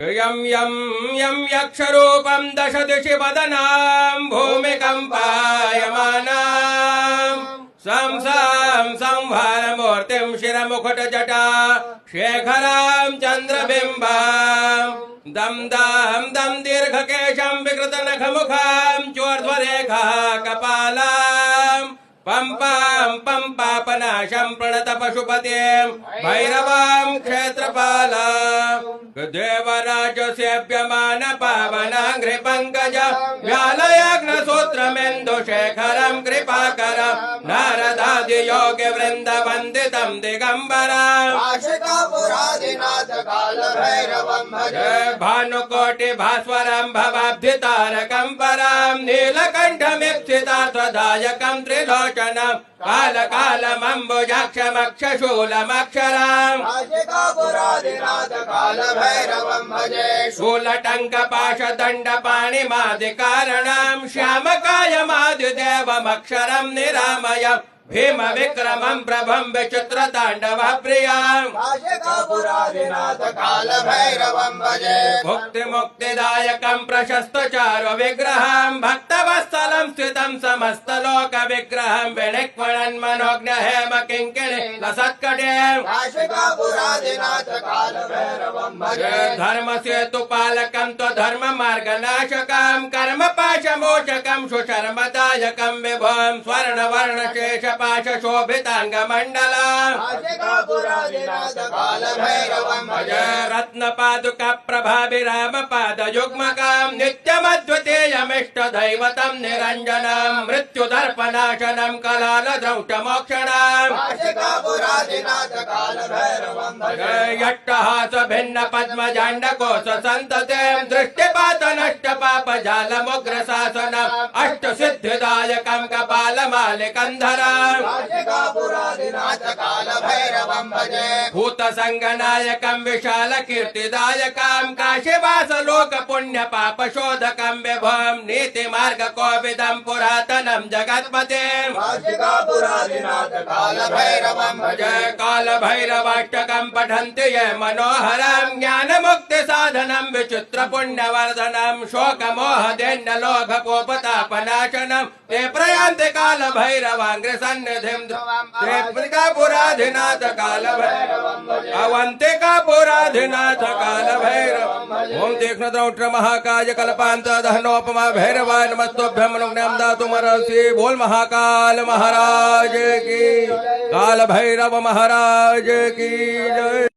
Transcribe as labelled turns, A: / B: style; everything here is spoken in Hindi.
A: यं यं यं यक्षरूपं दश दिशि वदनां भूमिकम्पायमानां सं सं संहारमूर्तिं शिरमुकुटजटा शेखरां चन्द्रबिम्बां दं दं दं दीर्घकेशं विकृतनखमुखां चोर्ध्वरेखा कपालां पं पं पं पापनाशं प्रणतपशुपतिं भैरवां क्षेत्रपालां देवराजसेव्यमान पावनाङ्घ्रिपङ्कज व्यालयाग्नसूत्रमेन्दुशेखरं कृपाकरं नारदादियोगिवृन्दवन्दितं दिगम्बरम् भानुकोटिभास्वरं भवाब्धितारकं परं नीलकण्ठमीप्सितार्थदायकं त्रिलोचनं कालकालमम्बुजाक्षमक्षशूलमक्षरम् शूलटङ्कपाशदण्डपाणिमादिकारणं श्यामकायमादिदेवमक्षरं निरामयम् भीम विक्रमं प्रभं विचित्रताण्डवप्रियं मुक्ति मुक्तिदायकं प्रशस्तचारु विग्रहं भक्तवत्सलं स्थितं समस्तलोक विग्रहं विनिक्वणन् मनोज्ञ हेम किङ्किणी लसत्कटे धर्म सेतुपालकं त्वधर्म मार्गनाशकं कर्म पाशमोचकं सुशर्मदायकं विभुं स्वर्णवर्ण शेष शोभितांगमंडलम् रत्नपादुका प्रभाभिराम पादयुग्मकं नित्यमद्वितीयमिष्ट दैवतं निरञ्जनं मृत्युदर्पनाशनं कलालद्रौटमोक्षणम् यट्टहास भिन्न पद्मजाण्डकोश सन्ततिं दृष्टिपात नष्ट पाप जालमुग्रशासनम् अष्टसिद्धिदायकं कपालमालिकन्धरम् भूतसंगनायकं विशाल कीर्तिदायकं काशीवासलोक पुण्य पाप शोधकं विभुं नीति मार्ग कोविदं पुरातनं जगत्पते काल भैरवाष्टकं पठन्ति ये मनोहरं ज्ञान मुक्ति साधनं विचित्र पुण्यवर्धनं शोक मोह दैन्य लोभ कोपतापनाशनं ते प्रयान्ति काल भैरवांग्र सन्निधिं त्रिपुराधिनाथ काल भैरव अवंतिका पुराधिनाथ काल भैरव ओम तीक्ष्णद्रौष्ट्र महाकाय कल्पांत दहनोपमा भैरवाय नमस्तुभ्यं अनुज्ञां दातुमर्हसि बोल महाकाल महाराज की काल भैरव महाराज की जय।